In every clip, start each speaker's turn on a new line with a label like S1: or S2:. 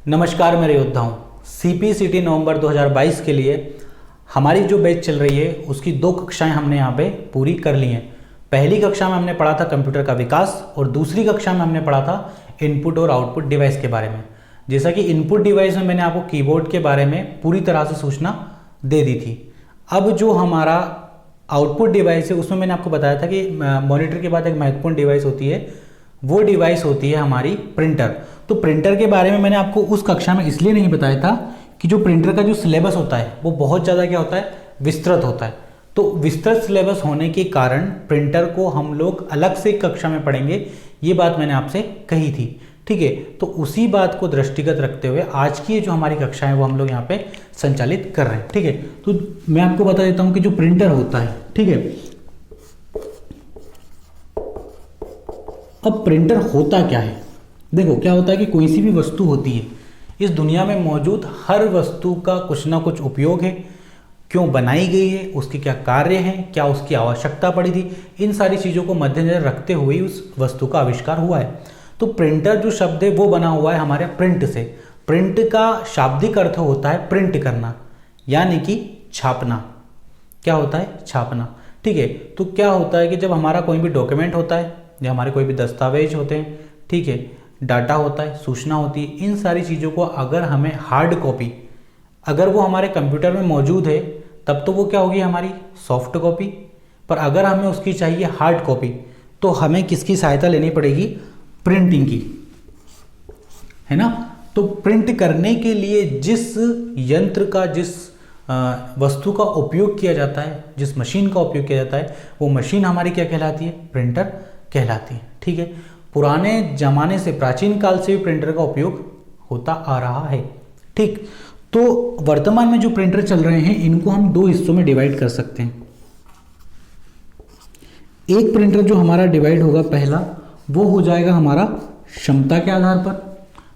S1: नमस्कार मेरे योद्धाओं। सीपीसीटी नवंबर 2022 के लिए हमारी जो बैच चल रही है उसकी 2 कक्षाएं हमने यहाँ पे पूरी कर ली हैं। पहली कक्षा में हमने पढ़ा था कंप्यूटर का विकास और दूसरी कक्षा में हमने पढ़ा था इनपुट और आउटपुट डिवाइस के बारे में। जैसा कि इनपुट डिवाइस में मैंने आपको कीबोर्ड के बारे में पूरी तरह से सूचना दे दी थी। अब जो हमारा आउटपुट डिवाइस है उसमें मैंने आपको बताया था कि मॉनिटर के बाद एक महत्वपूर्ण डिवाइस होती है, वो डिवाइस होती है हमारी प्रिंटर। तो प्रिंटर के बारे में मैंने आपको उस कक्षा में इसलिए नहीं बताया था कि जो प्रिंटर का जो सिलेबस होता है वो बहुत ज़्यादा क्या होता है, विस्तृत होता है। तो विस्तृत सिलेबस होने के कारण प्रिंटर को हम लोग अलग से एक कक्षा में पढ़ेंगे, ये बात मैंने आपसे कही थी। ठीक है, तो उसी बात को दृष्टिगत रखते हुए आज की जो हमारी कक्षा है वो हम लोग यहाँ पे संचालित कर रहे हैं। ठीक है, तो मैं आपको बता देता हूँ कि जो प्रिंटर होता है, ठीक है, अब प्रिंटर होता क्या है। देखो क्या होता है कि कोई सी भी वस्तु होती है, इस दुनिया में मौजूद हर वस्तु का कुछ ना कुछ उपयोग है, क्यों बनाई गई है, उसके क्या कार्य हैं, क्या उसकी आवश्यकता पड़ी थी, इन सारी चीज़ों को मद्देनजर रखते हुए उस वस्तु का आविष्कार हुआ है। तो प्रिंटर जो शब्द है वो बना हुआ है हमारे प्रिंट से। प्रिंट का शाब्दिक अर्थ होता है प्रिंट करना, यानी कि छापना। क्या होता है? छापना। ठीक है, तो क्या होता है कि जब हमारा कोई भी डॉक्यूमेंट होता है या हमारे कोई भी दस्तावेज होते हैं, ठीक है, डाटा होता है, सूचना होती है, इन सारी चीज़ों को अगर हमें हार्ड कॉपी, अगर वो हमारे कंप्यूटर में मौजूद है तब तो वो क्या होगी, हमारी सॉफ्ट कॉपी। पर अगर हमें उसकी चाहिए हार्ड कॉपी तो हमें किसकी सहायता लेनी पड़ेगी? प्रिंटिंग की, है ना। तो प्रिंट करने के लिए जिस यंत्र का, जिस वस्तु का उपयोग किया जाता है, जिस मशीन का उपयोग किया जाता है, वो मशीन हमारी क्या कहलाती है? प्रिंटर कहलाती है। ठीक है, पुराने जमाने से, प्राचीन काल से भी प्रिंटर का उपयोग होता आ रहा है। ठीक, तो वर्तमान में जो प्रिंटर चल रहे हैं इनको हम 2 हिस्सों में डिवाइड कर सकते हैं। एक प्रिंटर जो हमारा डिवाइड होगा, पहला वो हो जाएगा हमारा क्षमता के आधार पर।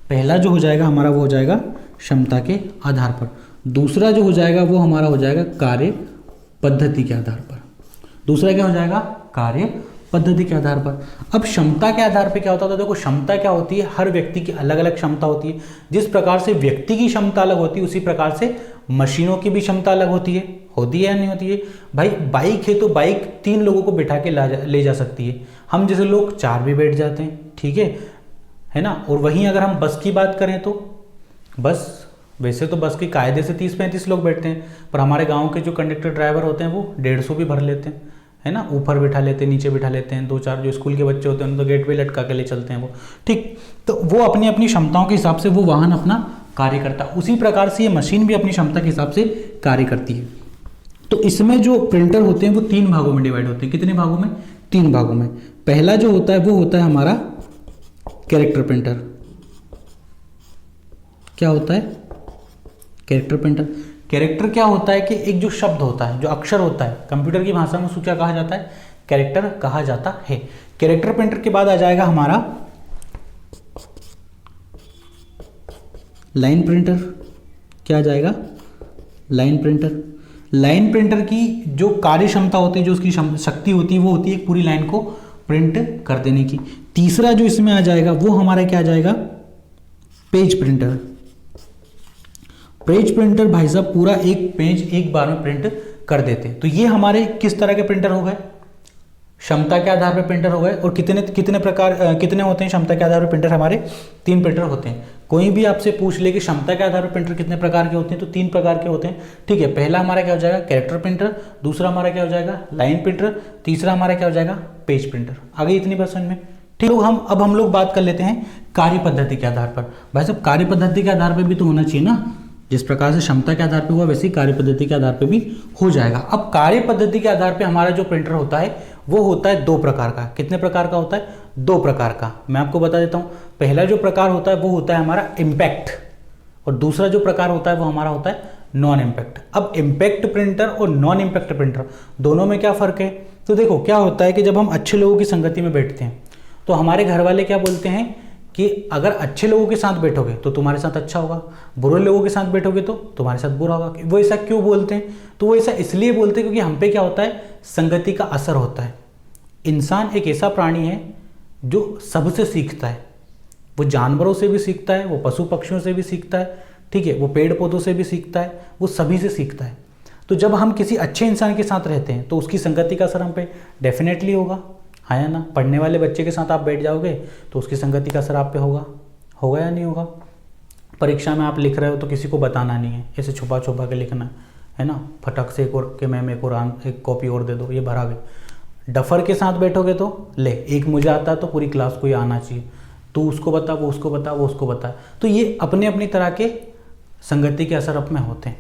S1: पहला जो हो जाएगा हमारा वो हो जाएगा क्षमता के आधार पर। दूसरा जो हो जाएगा वो हमारा हो जाएगा कार्य पद्धति के आधार पर। दूसरा क्या हो जाएगा? कार्य पद्धति के आधार पर। अब क्षमता के आधार पर क्या होता है? देखो क्षमता क्या होती है, हर व्यक्ति की अलग अलग क्षमता होती है। जिस प्रकार से व्यक्ति की क्षमता अलग होती है उसी प्रकार से मशीनों की भी क्षमता अलग होती है या नहीं होती है? भाई बाइक है तो बाइक 3 लोगों को बिठा के ले जा सकती है, हम जैसे लोग 4 भी बैठ जाते हैं। ठीक है ना। और वहीं अगर हम बस की बात करें तो बस, वैसे तो बस की कायदे से 30-35 लोग बैठते हैं, पर हमारे गांव के जो कंडक्टर ड्राइवर होते हैं वो 150 भी भर लेते हैं, है ना। ऊपर बिठा लेते हैं, नीचे बिठा लेते हैं, 2-4 जो स्कूल के बच्चे होते हैं उनको तो गेट पे लटका के ले चलते हैं वो। ठीक, तो वो अपनी अपनी क्षमताओं के हिसाब से वो वाहन अपना कार्य करता है। उसी प्रकार से ये मशीन भी अपनी क्षमता के हिसाब से कार्य करती है। तो इसमें जो प्रिंटर होते हैं वो 3 भागों में डिवाइड होते हैं। कितने भागों में? 3 भागों में। पहला जो होता है वो होता है हमारा कैरेक्टर प्रिंटर। क्या होता है? Character printer. कैरेक्टर क्या होता है कि एक जो शब्द होता है, जो अक्षर होता है, कंप्यूटर की भाषा में उसको क्या कहा जाता है? कैरेक्टर कहा जाता है। कैरेक्टर प्रिंटर के बाद आ जाएगा हमारा लाइन प्रिंटर। क्या आ जाएगा? Line printer. लाइन प्रिंटर की जो कार्य क्षमता होती है, जो उसकी शक्ति होती है, वो होती है पूरी लाइन को प्रिंट कर देने की। तीसरा जो इसमें आ जाएगा वो हमारा क्या आ जाएगा? Page printer. पेज प्रिंटर भाई साहब पूरा एक पेज एक बार में प्रिंट कर देते हैं। तो ये हमारे किस तरह के प्रिंटर हो गए? क्षमता के आधार पर प्रिंटर हो गए। और कितने होते हैं क्षमता के आधार पर प्रिंटर? हमारे 3 प्रिंटर होते हैं। कोई भी आपसे पूछ ले कि क्षमता के आधार पर प्रिंटर कितने प्रकार के होते हैं, तो 3 प्रकार के होते हैं। ठीक है, पहला हमारा क्या हो जाएगा? Character printer. दूसरा हमारा क्या हो जाएगा? Line printer. तीसरा हमारा क्या हो जाएगा? Page printer. आ गई इतनी बात समझ में? ठीक, तो अब हम लोग बात कर लेते हैं कार्य पद्धति के आधार पर। भाई साहब कार्य पद्धति के आधार पर भी तो होना चाहिए ना, जिस प्रकार से क्षमता के आधार पर हुआ वैसे ही कार्य पद्धति के आधार पर भी हो जाएगा। अब कार्य पद्धति के आधार पर हमारा जो प्रिंटर होता है वो होता है 2 प्रकार का। कितने प्रकार का होता है? 2 प्रकार का। मैं आपको बता देता हूँ। पहला जो प्रकार होता है वो होता है हमारा इम्पैक्ट, और दूसरा जो प्रकार होता है वो हमारा होता है नॉन इम्पैक्ट। अब इम्पैक्ट प्रिंटर और नॉन इम्पैक्ट प्रिंटर दोनों में क्या फ़र्क है? तो देखो क्या होता है कि जब हम अच्छे लोगों की संगति में बैठते हैं तो हमारे घर वाले क्या बोलते हैं कि अगर अच्छे लोगों के साथ बैठोगे तो तुम्हारे साथ अच्छा होगा, बुरे लोगों के साथ बैठोगे तो तुम्हारे साथ बुरा होगा। वो ऐसा क्यों बोलते हैं? तो वो ऐसा इसलिए बोलते हैं क्योंकि हम पे क्या होता है? संगति का असर होता है। इंसान एक ऐसा प्राणी है जो सबसे सीखता है। वो जानवरों से भी सीखता है, वो पशु पक्षियों से भी सीखता है, ठीक है, वो पेड़ पौधों से भी सीखता है, वो सभी से सीखता है। तो जब हम किसी अच्छे इंसान के साथ रहते हैं तो उसकी संगति का असर हम पे डेफिनेटली होगा, है या ना। पढ़ने वाले बच्चे के साथ आप बैठ जाओगे तो उसकी संगति का असर आप पे होगा या नहीं होगा। परीक्षा में आप लिख रहे हो तो किसी को बताना नहीं है, ऐसे छुपा छुपा के लिखना है ना, फटक से एक और के मैम एक कॉपी और दे दो, ये भरा गया। डफर के साथ बैठोगे तो ले एक मुझे आता है तो पूरी क्लास को ये आना चाहिए, तू उसको बता, वो उसको बता, वो उसको बता। तो ये अपने अपनी तरह के संगति के असर में होते हैं,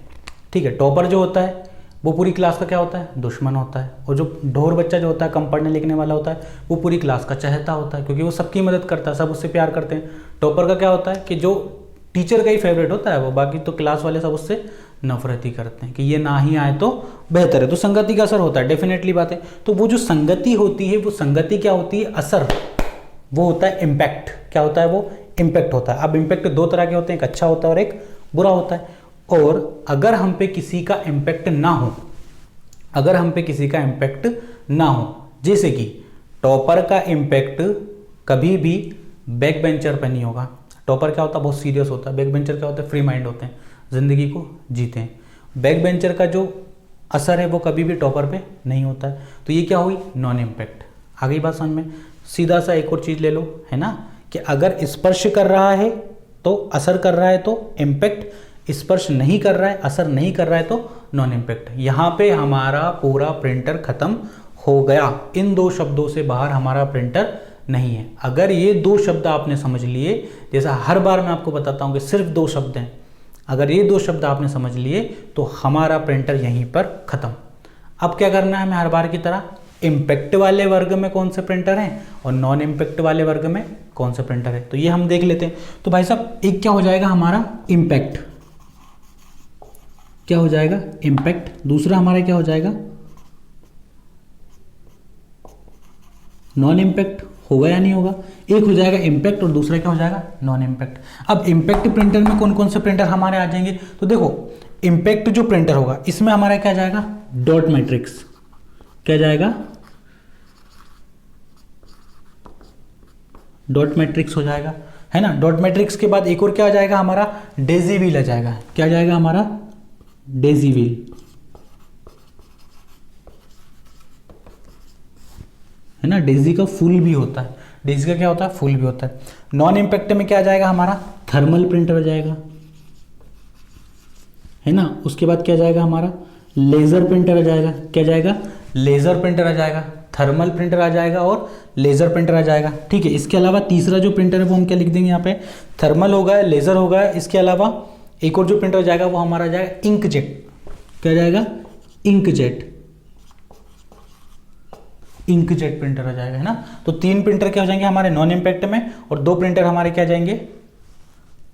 S1: ठीक है। टॉपर जो होता है वो पूरी क्लास का क्या होता है, दुश्मन होता है। और जो ढोर बच्चा जो होता है, कम पढ़ने लिखने वाला होता है, वो पूरी क्लास का चहेता होता है, क्योंकि वो सबकी मदद करता है, सब उससे प्यार करते हैं। टॉपर का क्या होता है कि जो टीचर का ही फेवरेट होता है वो, बाकी तो क्लास वाले सब उससे नफरत ही करते हैं कि ये ना ही आए तो बेहतर है। तो संगति का असर होता है, डेफिनेटली बात है। तो वो जो संगति होती है, वो संगति क्या होती है, असर, वो होता है इम्पैक्ट। क्या होता है, वो इम्पैक्ट होता है। अब इम्पैक्ट दो तरह के होते हैं, एक अच्छा होता है और एक बुरा होता है। और अगर हम पे किसी का इम्पैक्ट ना हो, अगर हम पे किसी का इम्पैक्ट ना हो, जैसे कि टॉपर का इम्पैक्ट कभी भी बैक बेंचर पर नहीं होगा। टॉपर क्या होता है, बहुत सीरियस होता है। बैक बेंचर क्या होता है, फ्री माइंड होते हैं, जिंदगी को जीते हैं। बैक बेंचर का जो असर है वो कभी भी टॉपर पे नहीं होता है। तो ये क्या हुई, नॉन इम्पैक्ट। आ गई बात समझ में। सीधा सा एक और चीज ले लो, है ना, कि अगर स्पर्श कर रहा है तो असर कर रहा है तो इम्पैक्ट, स्पर्श नहीं कर रहा है, असर नहीं कर रहा है तो नॉन इम्पैक्ट। यहाँ पे हमारा पूरा प्रिंटर खत्म हो गया। इन दो शब्दों से बाहर हमारा प्रिंटर नहीं है। अगर ये दो शब्द आपने समझ लिए, जैसा हर बार मैं आपको बताता हूँ कि सिर्फ दो शब्द हैं, अगर ये दो शब्द आपने समझ लिए तो हमारा प्रिंटर यहीं पर खत्म। अब क्या करना है, मैं हर बार की तरह इम्पैक्ट वाले वर्ग में कौन से प्रिंटर हैं और नॉन इम्पैक्ट वाले वर्ग में कौन से प्रिंटर है, तो ये हम देख लेते हैं। तो भाई साहब, एक क्या हो जाएगा हमारा इम्पैक्ट, क्या हो जाएगा इम्पैक्ट। दूसरा हमारा क्या हो जाएगा नॉन इम्पैक्ट। होगा या नहीं होगा, एक हो जाएगा इम्पैक्ट और दूसरा क्या हो जाएगा नॉन इम्पैक्ट। अब इम्पैक्ट प्रिंटर में कौन कौन से प्रिंटर हमारे आ जाएंगे, तो देखो इम्पैक्ट जो प्रिंटर होगा इसमें हमारा क्या जाएगा, डॉट मैट्रिक्स। क्या जाएगा, डॉट मैट्रिक्स हो जाएगा, है ना। डॉट मैट्रिक्स के बाद एक और क्या आ जाएगा हमारा, डेजी व्हील आ जाएगा। क्या जाएगा हमारा, डेजी व्हील, है ना। डेजी का फुल भी होता है, डेजी का क्या होता है, फुल भी होता है। नॉन इम्पैक्ट में क्या आ जाएगा हमारा, थर्मल प्रिंटर आ जाएगा, है ना। उसके बाद क्या जाएगा हमारा, लेजर प्रिंटर आ जाएगा। क्या जाएगा, लेजर प्रिंटर आ जाएगा, थर्मल प्रिंटर आ जाएगा और लेजर प्रिंटर आ जाएगा, ठीक है। इसके अलावा तीसरा जो प्रिंटर है वो हम क्या लिख देंगे यहाँ पे, थर्मल होगा, लेजर होगा। इसके अलावा एक और जो प्रिंटर आ जाएगा वो हमारा जाएगा इंकजेट। क्या जाएगा, इंकजेट, इंकजेट प्रिंटर आ जाएगा, है ना। तो तीन प्रिंटर क्या हो जाएंगे हमारे नॉन इम्पैक्ट में और दो प्रिंटर हमारे क्या जाएंगे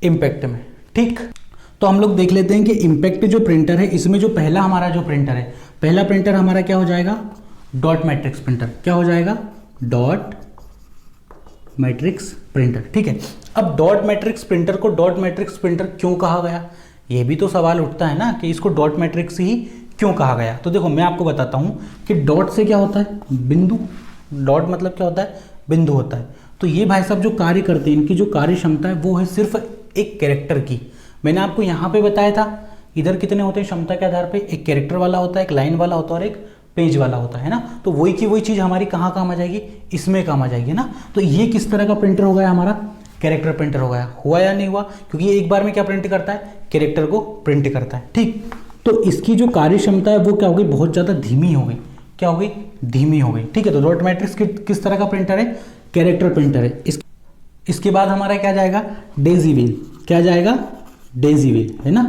S1: इम्पैक्ट में, ठीक। तो हम लोग देख लेते हैं कि इम्पैक्ट जो प्रिंटर है इसमें जो पहला हमारा जो प्रिंटर है, पहला प्रिंटर हमारा क्या हो जाएगा, डॉट मैट्रिक्स प्रिंटर। क्या हो जाएगा, डॉट मैट्रिक्स प्रिंटर, ठीक है। अब dot matrix printer co dot matrix printer क्यों कहा गया, ये भी तो सवाल उठता है ना कि इसको डॉट मैट्रिक्स ही क्यों कहा गया। तो देखो मैं आपको बताता हूं कि डॉट से क्या होता है, बिंदु। डॉट मतलब क्या होता है, बिंदु होता है। तो ये भाई साहब जो कार्य करते हैं, इनकी जो कार्य क्षमता है वो है सिर्फ एक कैरेक्टर की। मैंने आपको यहाँ पे बताया था इधर कितने होते हैं क्षमता के आधार पे, एक कैरेक्टर वाला होता है, एक लाइन वाला होता है और एक पेज वाला होता है ना। तो वही की वही चीज़ हमारी कहाँ काम आ जाएगी, इसमें काम आ जाएगी ना। तो ये किस तरह का प्रिंटर हो गया हमारा, कैरेक्टर प्रिंटर हो गया। हुआ या नहीं हुआ, क्योंकि ये एक बार में क्या प्रिंट करता है, कैरेक्टर को प्रिंट करता है, ठीक। तो इसकी जो कार्य क्षमता है वो क्या हो गई, बहुत ज़्यादा धीमी हो गई। क्या हो गई, धीमी हो गई, ठीक है। तो डॉट मैट्रिक्स किस तरह का प्रिंटर है, कैरेक्टर प्रिंटर है। इसके बाद हमारा क्या जाएगा, डेजी व्हील। क्या जाएगा, डेजी व्हील, है ना।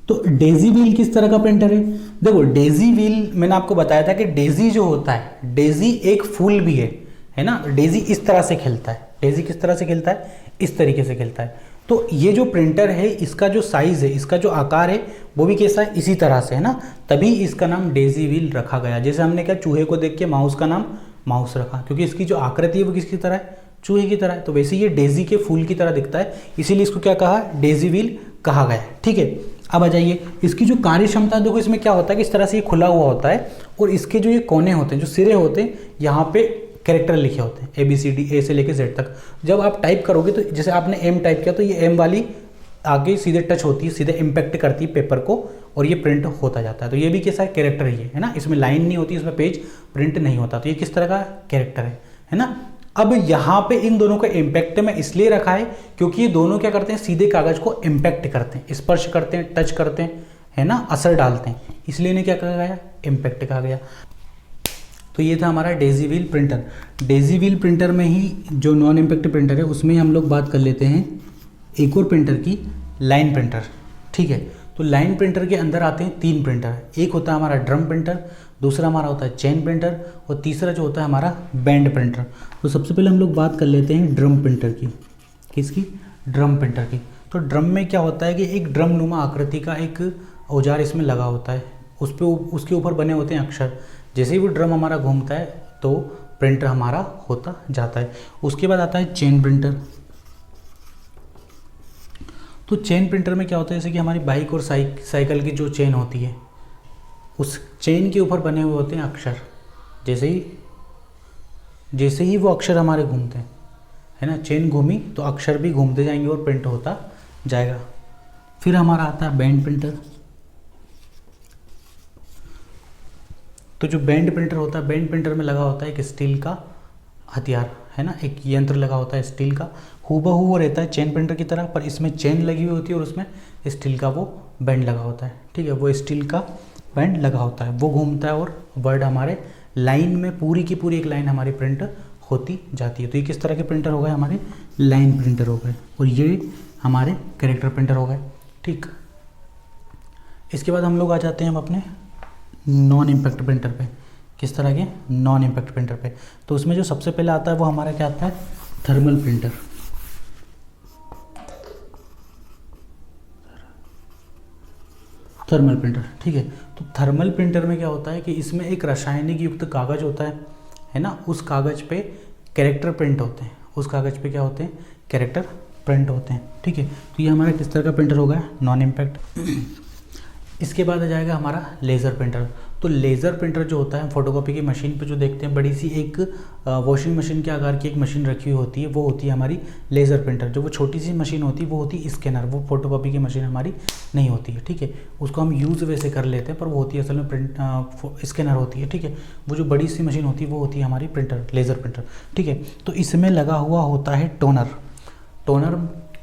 S1: तो डेजी व्हील किस तरह का प्रिंटर है, देखो डेजी व्हील मैंने आपको बताया था कि डेजी जो होता है, डेजी एक फूल भी है ना। डेजी इस तरह से खिलता है, डेजी किस तरह से खिलता है, इस तरीके से खिलता है। तो ये जो प्रिंटर है इसका जो साइज है, इसका जो आकार है वो भी कैसा है, इसी तरह से, है ना। तभी इसका नाम डेजी व्हील रखा गया। जैसे हमने क्या चूहे को देख के माउस का नाम माउस रखा, क्योंकि इसकी जो आकृति है वो किसकी तरह है, चूहे की तरह है। तो वैसे ये डेजी के फूल की तरह दिखता है, इसीलिए इसको क्या कहा, डेजी व्हील कहा गया है, ठीक है। अब आ जाइए, इसकी जो कार्य क्षमता देखो, इसमें क्या होता है कि इस तरह से ये खुला हुआ होता है और इसके जो ये कोने होते हैं, जो सिरे होते हैं, यहाँ पे कैरेक्टर लिखे होते हैं ABCD A से लेके Z तक। जब आप टाइप करोगे तो जैसे आपने M टाइप किया तो ये M वाली आगे सीधे टच होती है, सीधे इम्पैक्ट करती है पेपर को और ये प्रिंट होता जाता है। तो ये भी कैसा है, कैरेक्टर ही है ना, इसमें लाइन नहीं होती, इसमें पेज प्रिंट नहीं होता। तो ये किस तरह का कैरेक्टर है ना। अब यहाँ पे इन दोनों का इम्पैक्ट में इसलिए रखा है क्योंकि ये दोनों क्या करते हैं, सीधे कागज को इम्पैक्ट करते हैं, स्पर्श करते हैं, टच करते हैं, है ना, असर डालते हैं, इसलिए इन्हें क्या कहा गया, इम्पैक्ट कहा गया। तो ये था हमारा Daisy wheel printer. Daisy wheel printer में ही जो नॉन इम्पैक्ट प्रिंटर है उसमें हम लोग बात कर लेते हैं एक और प्रिंटर की, लाइन प्रिंटर। ठीक है, तो लाइन प्रिंटर के अंदर आते हैं 3 प्रिंटर। एक होता है हमारा ड्रम प्रिंटर, दूसरा हमारा होता है चेन प्रिंटर और तीसरा जो होता है हमारा बैंड प्रिंटर। तो सबसे पहले हम लोग बात कर लेते हैं ड्रम प्रिंटर की। किसकी? ड्रम प्रिंटर की। तो ड्रम में क्या होता है कि एक ड्रम नुमा आकृति का एक औजार इसमें लगा होता है, उस पे उसके ऊपर बने होते हैं अक्षर। जैसे ही वो ड्रम हमारा घूमता है तो प्रिंटर हमारा होता जाता है। उसके बाद आता है चेन प्रिंटर। तो चेन प्रिंटर में क्या होता है, जैसे कि हमारी बाइक और साइकिल की जो चेन होती है उस चेन के ऊपर बने हुए होते हैं अक्षर। जैसे ही वो अक्षर हमारे घूमते हैं, है ना, चेन घूमी तो अक्षर भी घूमते जाएंगे और प्रिंट होता जाएगा। फिर हमारा आता है बैंड प्रिंटर। तो जो बैंड प्रिंटर होता है, बैंड प्रिंटर में लगा होता है एक स्टील का हथियार, है ना, एक यंत्र लगा होता है स्टील का, हूबहू वो रहता है चेन प्रिंटर की तरह, पर इसमें चेन लगी हुई होती है और उसमें स्टील का वो बैंड लगा होता है। ठीक है, वो स्टील का बैंड लगा होता है, वो घूमता है और वर्ड हमारे लाइन में पूरी की पूरी एक लाइन हमारी प्रिंट होती जाती है। तो ये किस तरह के प्रिंटर हो गए, हमारे लाइन प्रिंटर हो गए, और ये हमारे कैरेक्टर प्रिंटर हो गए। ठीक, इसके बाद हम लोग आ जाते हैं हम अपने नॉन इम्पैक्ट प्रिंटर पे। किस तरह के? नॉन इम्पैक्ट प्रिंटर पे। तो उसमें जो सबसे पहले आता है वो हमारा क्या आता है, थर्मल प्रिंटर। थर्मल प्रिंटर, ठीक है। तो थर्मल प्रिंटर में क्या होता है कि इसमें एक रासायनिक युक्त कागज होता है ना, उस कागज पे कैरेक्टर प्रिंट होते हैं, उस कागज पे क्या होते हैं, कैरेक्टर प्रिंट होते हैं। ठीक है, तो ये हमारा किस तरह का प्रिंटर होगा, नॉन इम्पैक्ट। इसके बाद आ जाएगा हमारा लेज़र प्रिंटर। तो लेज़र प्रिंटर जो होता है, फोटोकॉपी की मशीन पे जो देखते हैं, बड़ी सी एक वॉशिंग मशीन के आकार की एक मशीन रखी हुई होती है, वो होती है हमारी लेज़र प्रिंटर। जो वो छोटी सी मशीन होती है वो होती है स्कैनर, वो फोटोकॉपी की मशीन हमारी नहीं होती है। ठीक है, उसको हम यूज़ वैसे कर लेते हैं, पर वो होती है असल में प्रिंट स्कैनर होती है। ठीक है, वो जो बड़ी सी मशीन होती है वो होती है हमारी प्रिंटर, लेज़र प्रिंटर। ठीक है, तो इसमें लगा हुआ होता है टोनर। टोनर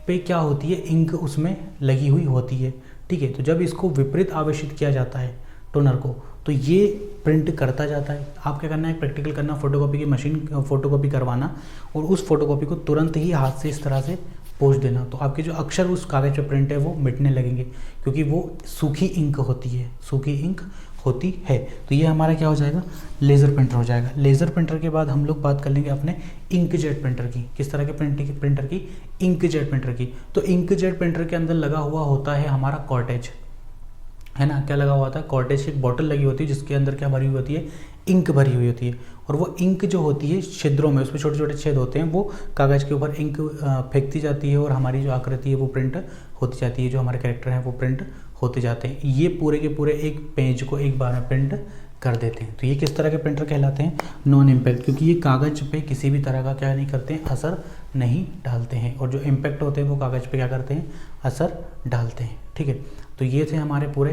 S1: पे क्या होती है, इंक उसमें लगी हुई होती है। ठीक है, तो जब इसको विपरीत आवेशित किया जाता है टोनर को, तो ये प्रिंट करता जाता है। आप क्या करना है, प्रैक्टिकल करना, फोटोकॉपी की मशीन फोटोकॉपी करवाना और उस फोटोकॉपी को तुरंत ही हाथ से इस तरह से पोंछ देना, तो आपके जो अक्षर उस कागज़ पे प्रिंट है वो मिटने लगेंगे, क्योंकि वो सूखी इंक होती है, सूखी इंक होती है। तो ये हमारा क्या हो जाएगा, लेज़र प्रिंटर हो जाएगा। लेज़र प्रिंटर के बाद हम लोग बात कर लेंगे अपने इंकजेट प्रिंटर की। किस तरह के प्रिंटर की, इंकजेट प्रिंटर की। तो इंकजेट प्रिंटर के अंदर लगा हुआ होता है हमारा कॉर्टेज, है ना, क्या लगा हुआ था, कॉर्टेज की एक बॉटल लगी होती है जिसके अंदर क्या भरी हुई होती है, इंक भरी हुई होती है। और वो इंक जो होती है छिद्रों में, उसमें छोटे छोटे छेद होते हैं, वो कागज़ के ऊपर इंक फेंकती जाती है और हमारी जो आकृति है वो प्रिंट होती जाती है, जो हमारे कैरेक्टर हैं वो प्रिंट होते जाते हैं। ये पूरे के पूरे एक पेज को एक बार में प्रिंट कर देते हैं। तो ये किस तरह के प्रिंटर कहलाते हैं, नॉन इम्पैक्ट, क्योंकि ये कागज़ पे किसी भी तरह का क्या नहीं करते हैं, असर नहीं डालते हैं। और जो इम्पैक्ट होते हैं वो कागज़ पे क्या करते हैं, असर डालते हैं। ठीक है, तो ये थे हमारे पूरे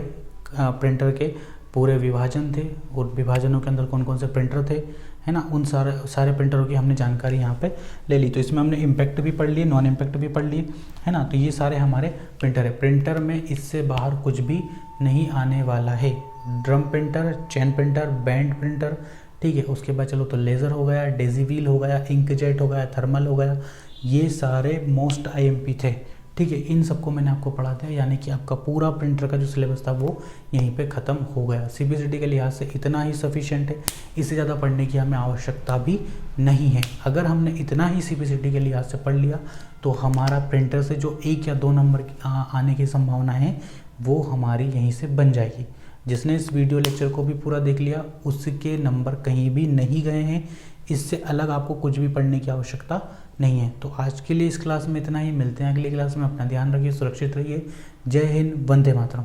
S1: प्रिंटर के पूरे विभाजन थे, और विभाजनों के अंदर कौन कौन से प्रिंटर थे, है ना, उन सारे प्रिंटरों की हमने जानकारी यहाँ पे ले ली। तो इसमें हमने इम्पैक्ट भी पढ़ लिए, नॉन इम्पैक्ट भी पढ़ लिए, है ना। तो ये सारे हमारे प्रिंटर है। प्रिंटर में इससे बाहर कुछ भी नहीं आने वाला है। Drum printer, chain printer, band printer, ठीक है। उसके बाद चलो तो लेज़र हो गया, डेजी व्हील हो गया, इंकजेट हो गया, थर्मल हो गया, ये सारे मोस्ट IMP थे। ठीक है, इन सबको मैंने आपको पढ़ा दिया, यानी कि आपका पूरा प्रिंटर का जो सिलेबस था वो यहीं पे ख़त्म हो गया। CBCD के लिहाज से इतना ही सफिशिएंट है, इससे ज़्यादा पढ़ने की हमें आवश्यकता भी नहीं है। अगर हमने इतना ही CBCD के लिहाज से पढ़ लिया तो हमारा प्रिंटर से जो 1 या 2 नंबर आने की संभावना है वो हमारी यहीं से बन जाएगी। जिसने इस वीडियो लेक्चर को भी पूरा देख लिया उसके नंबर कहीं भी नहीं गए हैं। इससे अलग आपको कुछ भी पढ़ने की आवश्यकता नहीं है। तो आज के लिए इस क्लास में इतना ही, मिलते हैं अगली क्लास में। अपना ध्यान रखिए, सुरक्षित रहिए। जय हिंद, वंदे मातरम।